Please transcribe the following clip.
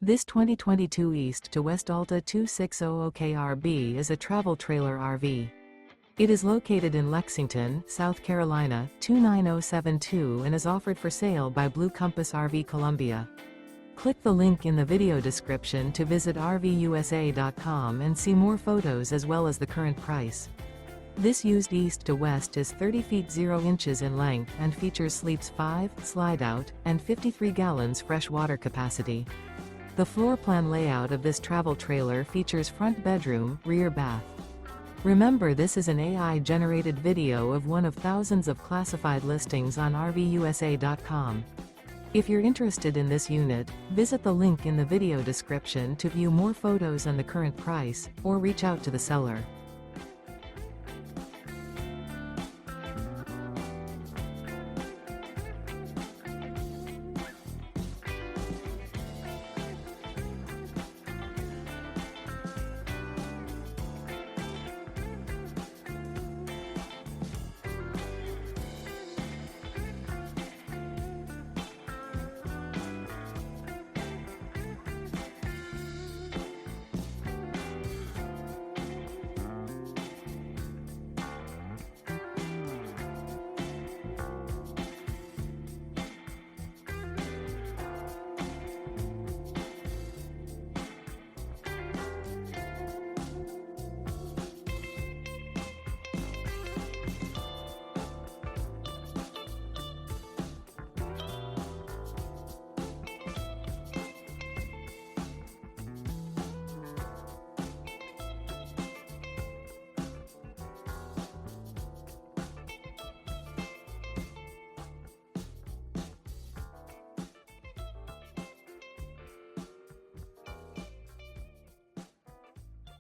This 2022 East to West Alta 2600KRB is a travel trailer RV. It is located in Lexington, South Carolina, 29072 and is offered for sale by Blue Compass RV Columbia. Click the link in the video description to visit RVUSA.com and see more photos as well as the current price. This used east to west is 30 feet 0 inches in length and features sleeps 5, Slideout, and 53 gallons fresh water capacity. The floor plan layout of this travel trailer features front bedroom, rear bath. Remember, this is an AI-generated video of one of thousands of classified listings on RVUSA.com. If you're interested in this unit, visit the link in the video description to view more photos and the current price, or reach out to the seller.